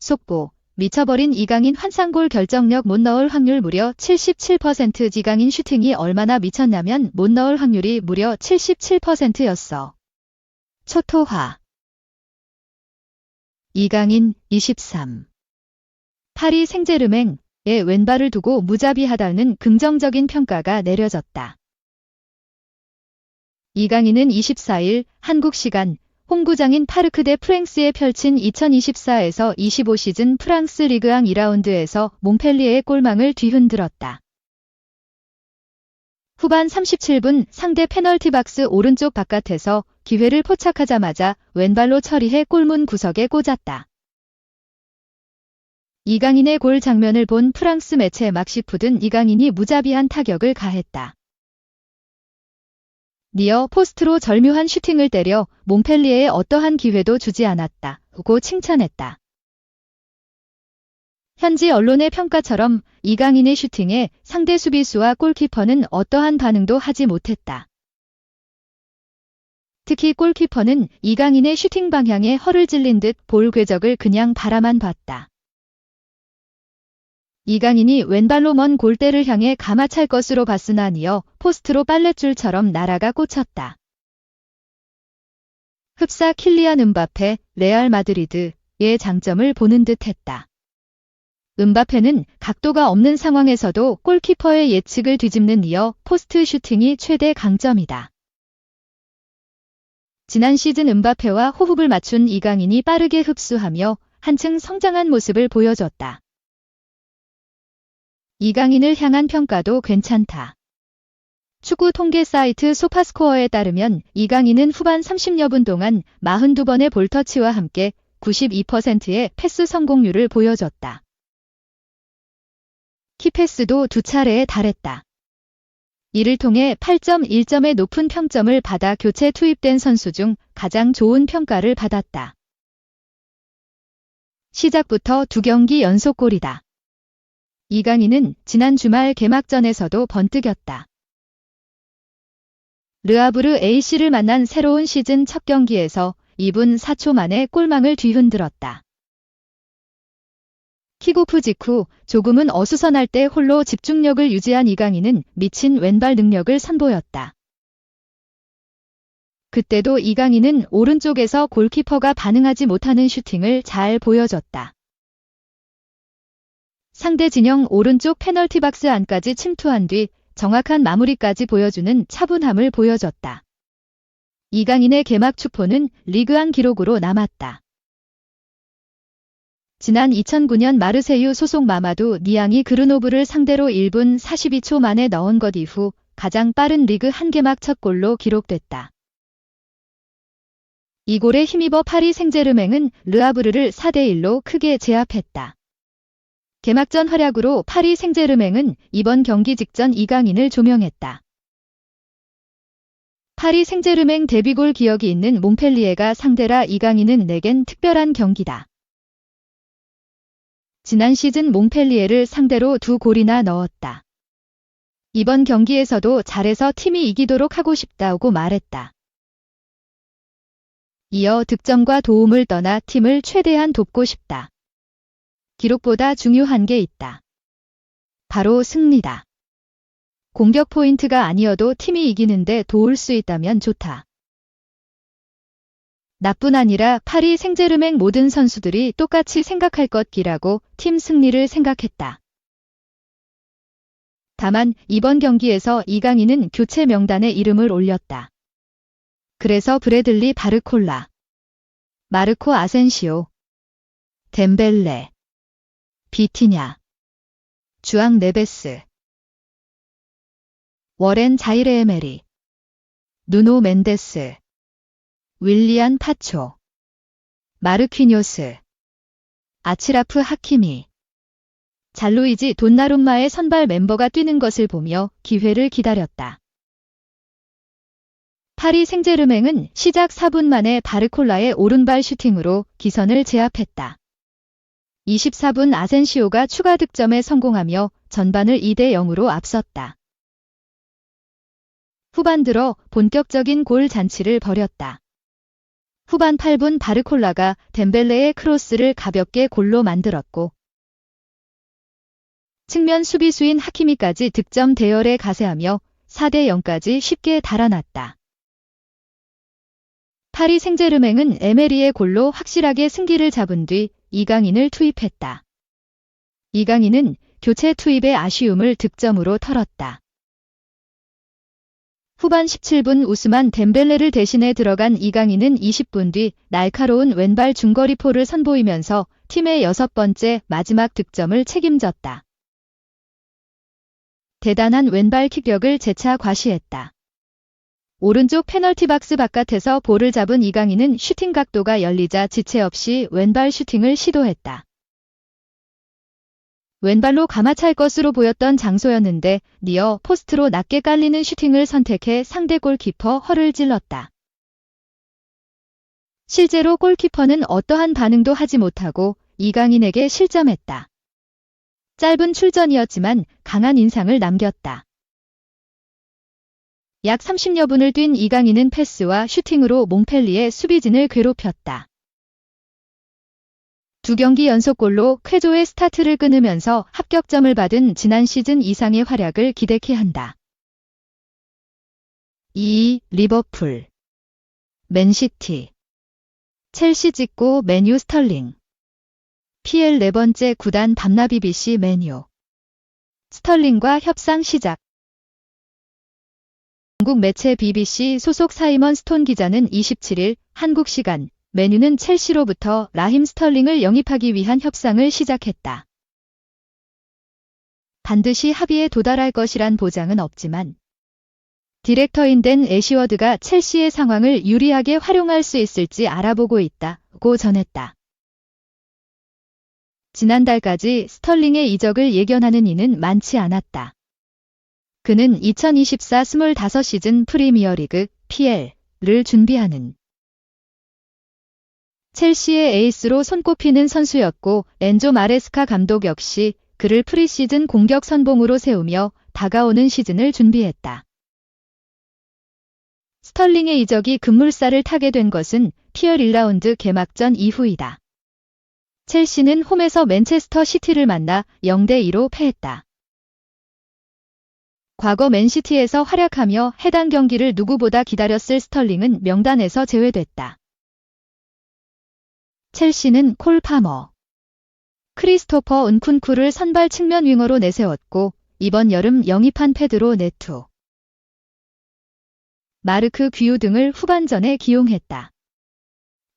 속보. 미쳐버린 이강인 환상골 결정력 못 넣을 확률 무려 77%. 이강인 슈팅이 얼마나 미쳤냐면 못 넣을 확률이 무려 77%였어. 초토화. 이강인 23. 파리 생제르맹에 왼발을 두고 무자비하다는 긍정적인 평가가 내려졌다. 이강인은 24일 한국 시간 홈구장인 파르크 대 프랭스에 펼친 2024에서 25 시즌 프랑스 리그앙 2라운드에서 몽펠리에의 골망을 뒤흔들었다. 후반 37분 상대 페널티 박스 오른쪽 바깥에서 기회를 포착하자마자 왼발로 처리해 골문 구석에 꽂았다. 이강인의 골 장면을 본 프랑스 매체 막시푸드는 이강인이 무자비한 타격을 가했다. 니어 포스트로 절묘한 슈팅을 때려 몽펠리에에 어떠한 기회도 주지 않았다고 칭찬했다. 현지 언론의 평가처럼 이강인의 슈팅에 상대 수비수와 골키퍼는 어떠한 반응도 하지 못했다. 특히 골키퍼는 이강인의 슈팅 방향에 허를 찔린 듯 볼 궤적을 그냥 바라만 봤다. 이강인이 왼발로 먼 골대를 향해 가마찰 것으로 봤으나 니어 포스트로 빨랫줄처럼 날아가 꽂혔다. 흡사 킬리안 음바페, 레알 마드리드의 장점을 보는 듯 했다. 음바페는 각도가 없는 상황에서도 골키퍼의 예측을 뒤집는 니어 포스트 슈팅이 최대 강점이다. 지난 시즌 음바페와 호흡을 맞춘 이강인이 빠르게 흡수하며 한층 성장한 모습을 보여줬다. 이강인을 향한 평가도 괜찮다. 축구 통계 사이트 소파스코어에 따르면 이강인은 후반 30여 분 동안 42번의 볼터치와 함께 92%의 패스 성공률을 보여줬다. 키패스도 2차례에 달했다. 이를 통해 8.1점의 높은 평점을 받아 교체 투입된 선수 중 가장 좋은 평가를 받았다. 시작부터 2경기 연속골이다. 이강인은 지난 주말 개막전에서도 번뜩였다. 르아브르 AC를 만난 새로운 시즌 첫 경기에서 2분 4초 만에 골망을 뒤흔들었다. 킥오프 직후 조금은 어수선할 때 홀로 집중력을 유지한 이강인은 미친 왼발 능력을 선보였다. 그때도 이강인은 오른쪽에서 골키퍼가 반응하지 못하는 슈팅을 잘 보여줬다. 상대 진영 오른쪽 페널티 박스 안까지 침투한 뒤 정확한 마무리까지 보여주는 차분함을 보여줬다. 이강인의 개막 축포는 리그앙 기록으로 남았다. 지난 2009년 마르세유 소속 마마두 니앙이 그르노브를 상대로 1분 42초 만에 넣은 것 이후 가장 빠른 리그 한 개막 첫 골로 기록됐다. 이 골에 힘입어 파리 생제르맹은 르아브르를 4대1로 크게 제압했다. 개막전 활약으로 파리 생제르맹은 이번 경기 직전 이강인을 조명했다. 파리 생제르맹 데뷔골 기억이 있는 몽펠리에가 상대라 이강인은 내겐 특별한 경기다. 지난 시즌 몽펠리에를 상대로 2골이나 넣었다. 이번 경기에서도 잘해서 팀이 이기도록 하고 싶다고 말했다. 이어 득점과 도움을 떠나 팀을 최대한 돕고 싶다. 기록보다 중요한 게 있다. 바로 승리다. 공격 포인트가 아니어도 팀이 이기는데 도울 수 있다면 좋다. 나뿐 아니라 파리 생제르맹 모든 선수들이 똑같이 생각할 것이라고 팀 승리를 생각했다. 다만 이번 경기에서 이강인은 교체 명단에 이름을 올렸다. 그래서 브래들리 바르콜라, 마르코 아센시오, 덴벨레, 비티냐, 주앙 네베스, 워렌 자이레 에메리, 누노 멘데스, 윌리안 파초, 마르퀴뇨스, 아치라프 하키미, 잘루이지 돈나룸마의 선발 멤버가 뛰는 것을 보며 기회를 기다렸다. 파리 생제르맹은 시작 4분 만에 바르콜라의 오른발 슈팅으로 기선을 제압했다. 24분 아센시오가 추가 득점에 성공하며 전반을 2대0으로 앞섰다. 후반 들어 본격적인 골 잔치를 벌였다. 후반 8분 바르콜라가 덴벨레의 크로스를 가볍게 골로 만들었고 측면 수비수인 하키미까지 득점 대열에 가세하며 4대 0까지 쉽게 달아났다. 파리 생제르맹은 에메리의 골로 확실하게 승기를 잡은 뒤 이강인을 투입했다. 이강인은 교체 투입의 아쉬움을 득점으로 털었다. 후반 17분 우스만 덴벨레를 대신해 들어간 이강인은 20분 뒤 날카로운 왼발 중거리포를 선보이면서 팀의 6번째 마지막 득점을 책임졌다. 대단한 왼발 킥력을 재차 과시했다. 오른쪽 페널티 박스 바깥에서 볼을 잡은 이강인은 슈팅 각도가 열리자 지체 없이 왼발 슈팅을 시도했다. 왼발로 감아찰 것으로 보였던 장소였는데 니어 포스트로 낮게 깔리는 슈팅을 선택해 상대 골키퍼 허를 찔렀다. 실제로 골키퍼는 어떠한 반응도 하지 못하고 이강인에게 실점했다. 짧은 출전이었지만 강한 인상을 남겼다. 약 30여 분을 뛴 이강인은 패스와 슈팅으로 몽펠리의 수비진을 괴롭혔다. 2경기 연속골로 쾌조의 스타트를 끊으면서 합격점을 받은 지난 시즌 이상의 활약을 기대케 한다. 2. 리버풀, 맨시티, 첼시 찍고 맨유 스털링. PL 4번째 구단 밤나 BBC 맨유. 스털링과 협상 시작. 영국 매체 BBC 소속 사이먼 스톤 기자는 27일 한국 시간 맨유는 첼시로부터 라힘 스털링을 영입하기 위한 협상을 시작했다. 반드시 합의에 도달할 것이란 보장은 없지만 디렉터인 댄 애시워드가 첼시의 상황을 유리하게 활용할 수 있을지 알아보고 있다고 전했다. 지난달까지 스털링의 이적을 예견하는 이는 많지 않았다. 그는 2024-25 시즌 프리미어리그 PL을 준비하는 첼시의 에이스로 손꼽히는 선수였고 엔조 마레스카 감독 역시 그를 프리시즌 공격 선봉으로 세우며 다가오는 시즌을 준비했다. 스털링의 이적이 급물살을 타게 된 것은 PL 1라운드 개막전 이후이다. 첼시는 홈에서 맨체스터 시티를 만나 0대2로 패했다. 과거 맨시티에서 활약하며 해당 경기를 누구보다 기다렸을 스털링은 명단에서 제외됐다. 첼시는 콜 파머, 크리스토퍼 은쿤쿠를 선발 측면 윙어로 내세웠고 이번 여름 영입한 페드로 네투, 마르크 귀우 등을 후반전에 기용했다.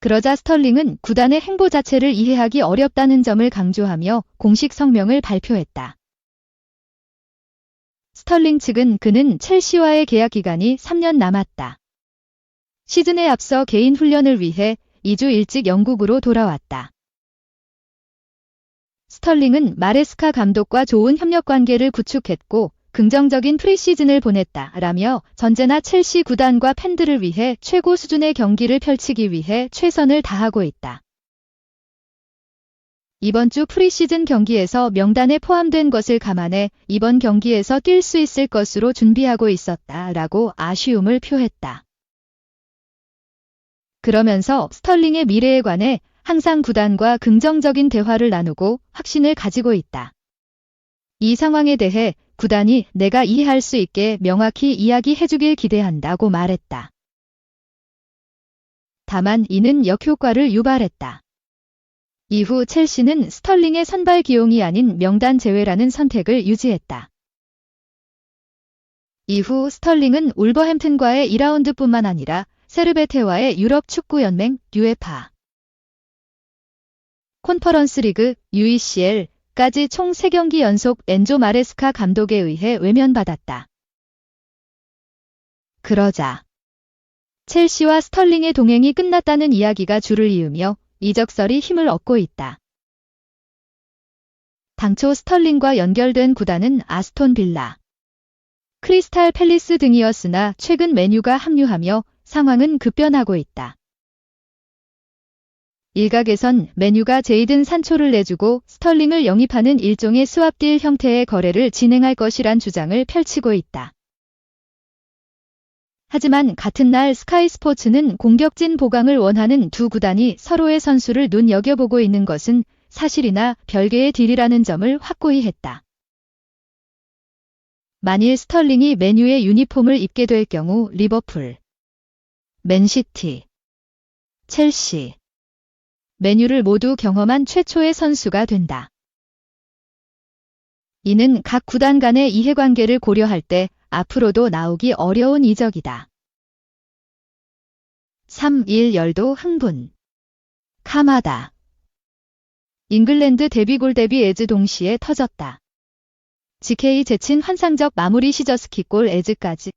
그러자 스털링은 구단의 행보 자체를 이해하기 어렵다는 점을 강조하며 공식 성명을 발표했다. 스털링 측은 그는 첼시와의 계약 기간이 3년 남았다. 시즌에 앞서 개인 훈련을 위해 2주 일찍 영국으로 돌아왔다. 스털링은 마레스카 감독과 좋은 협력 관계를 구축했고 긍정적인 프리시즌을 보냈다라며 전제나 첼시 구단과 팬들을 위해 최고 수준의 경기를 펼치기 위해 최선을 다하고 있다. 이번 주 프리시즌 경기에서 명단에 포함된 것을 감안해 이번 경기에서 뛸 수 있을 것으로 준비하고 있었다라고 아쉬움을 표했다. 그러면서 스털링의 미래에 관해 항상 구단과 긍정적인 대화를 나누고 확신을 가지고 있다. 이 상황에 대해 구단이 내가 이해할 수 있게 명확히 이야기해주길 기대한다고 말했다. 다만 이는 역효과를 유발했다. 이후 첼시는 스털링의 선발 기용이 아닌 명단 제외라는 선택을 유지했다. 이후 스털링은 울버햄튼과의 2라운드뿐만 아니라 세르베테와의 유럽 축구연맹 UEFA 콘퍼런스 리그 UECL까지 총 3경기 연속 엔조 마레스카 감독에 의해 외면받았다. 그러자 첼시와 스털링의 동행이 끝났다는 이야기가 줄을 이으며 이적설이 힘을 얻고 있다. 당초 스털링과 연결된 구단은 아스톤 빌라, 크리스탈 팰리스 등이었으나 최근 맨유가 합류하며 상황은 급변하고 있다. 일각에선 맨유가 제이든 산초를 내주고 스털링을 영입하는 일종의 스왑딜 형태의 거래를 진행할 것이란 주장을 펼치고 있다. 하지만 같은 날 스카이스포츠는 공격진 보강을 원하는 두 구단이 서로의 선수를 눈여겨보고 있는 것은 사실이나 별개의 딜이라는 점을 확고히 했다. 만일 스털링이 맨유의 유니폼을 입게 될 경우 리버풀, 맨시티, 첼시, 맨유를 모두 경험한 최초의 선수가 된다. 이는 각 구단 간의 이해관계를 고려할 때 앞으로도 나오기 어려운 이적이다. 3.1 열도 흥분. 카마다. 잉글랜드 데뷔골 데뷔 에즈 동시에 터졌다. GK 제친 환상적 마무리 시저스키골 에즈까지.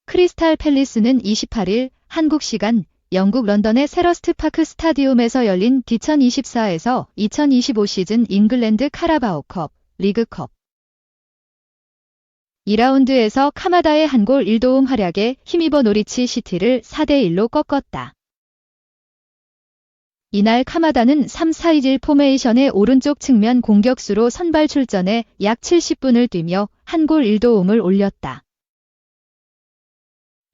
크리스탈 팰리스는 28일 한국 시간 영국 런던의 세러스트 파크 스타디움에서 열린 2024에서 2025 시즌 잉글랜드 카라바오컵, 리그컵 2라운드에서 카마다의 한 골 1도움 활약에 힘입어 노리치 시티를 4대1로 꺾었다. 이날 카마다는 3-4-2-1 포메이션의 오른쪽 측면 공격수로 선발 출전해 약 70분을 뛰며 한 골 1도움을 올렸다.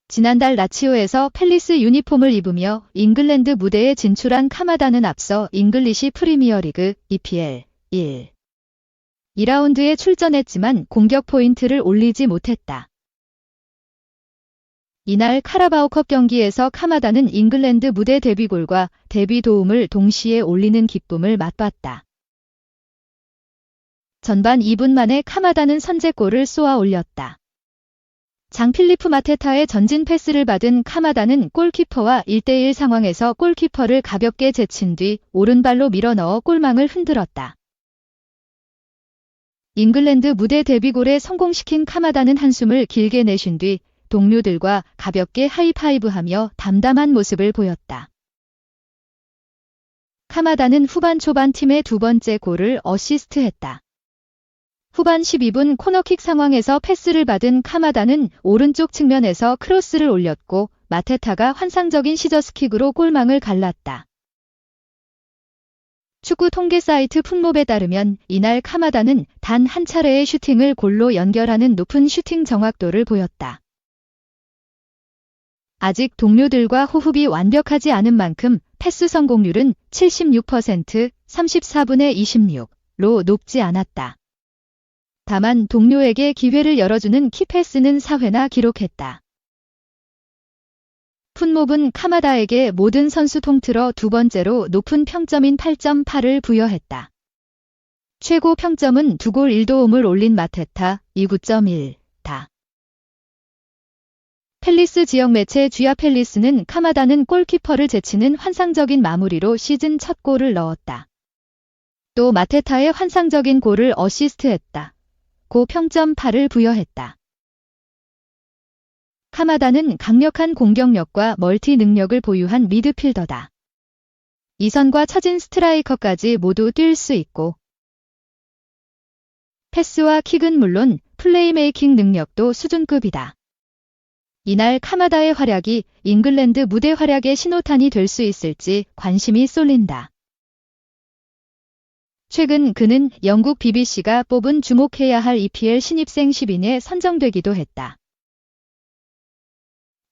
지난달 라치오에서 팰리스 유니폼을 입으며 잉글랜드 무대에 진출한 카마다는 앞서 잉글리시 프리미어리그 EPL 2라운드에 출전했지만 공격 포인트를 올리지 못했다. 이날 카라바오컵 경기에서 카마다는 잉글랜드 무대 데뷔골과 데뷔 도움을 동시에 올리는 기쁨을 맛봤다. 전반 2분 만에 카마다는 선제골을 쏘아 올렸다. 장필리프 마테타의 전진 패스를 받은 카마다는 골키퍼와 1대1 상황에서 골키퍼를 가볍게 제친 뒤 오른발로 밀어넣어 골망을 흔들었다. 잉글랜드 무대 데뷔골에 성공시킨 카마다는 한숨을 길게 내쉰 뒤 동료들과 가볍게 하이파이브하며 담담한 모습을 보였다. 카마다는 후반 초반 팀의 두 번째 골을 어시스트했다. 후반 12분 코너킥 상황에서 패스를 받은 카마다는 오른쪽 측면에서 크로스를 올렸고 마테타가 환상적인 시저스킥으로 골망을 갈랐다. 축구 통계 사이트 풋몹에 따르면 이날 카마다는 단 한 차례의 슈팅을 골로 연결하는 높은 슈팅 정확도를 보였다. 아직 동료들과 호흡이 완벽하지 않은 만큼 패스 성공률은 76%, 34분의 26로 높지 않았다. 다만 동료에게 기회를 열어주는 키패스는 4회나 기록했다. 풋몹은 카마다에게 모든 선수 통틀어 두 번째로 높은 평점인 8.8을 부여했다. 최고 평점은 2골 1도움을 올린 마테타 9.1다. 팰리스 지역 매체 쥐아 팰리스는 카마다는 골키퍼를 제치는 환상적인 마무리로 시즌 첫 골을 넣었다. 또 마테타의 환상적인 골을 어시스트했다. 고 평점 8을 부여했다. 카마다는 강력한 공격력과 멀티 능력을 보유한 미드필더다. 이선과 처진 스트라이커까지 모두 뛸 수 있고 패스와 킥은 물론 플레이메이킹 능력도 수준급이다. 이날 카마다의 활약이 잉글랜드 무대 활약의 신호탄이 될 수 있을지 관심이 쏠린다. 최근 그는 영국 BBC가 뽑은 주목해야 할 EPL 신입생 10인에 선정되기도 했다.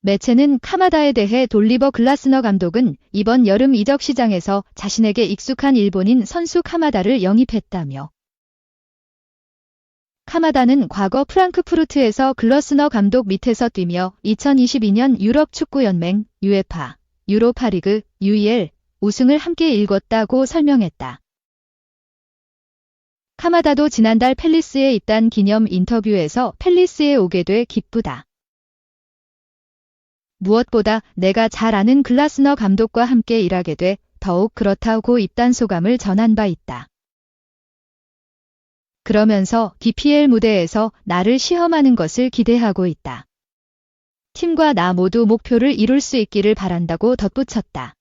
매체는 카마다에 대해 돌리버 글라스너 감독은 이번 여름 이적 시장에서 자신에게 익숙한 일본인 선수 카마다를 영입했다며 카마다는 과거 프랑크푸르트에서 글러스너 감독 밑에서 뛰며 2022년 유럽 축구연맹 UEFA, 유로파리그, UEL 우승을 함께 일궜다고 설명했다. 카마다도 지난달 팰리스에 입단 기념 인터뷰에서 팰리스에 오게 돼 기쁘다. 무엇보다 내가 잘 아는 글라스너 감독과 함께 일하게 돼 더욱 그렇다고 입단 소감을 전한 바 있다. 그러면서 BPL 무대에서 나를 시험하는 것을 기대하고 있다. 팀과 나 모두 목표를 이룰 수 있기를 바란다고 덧붙였다.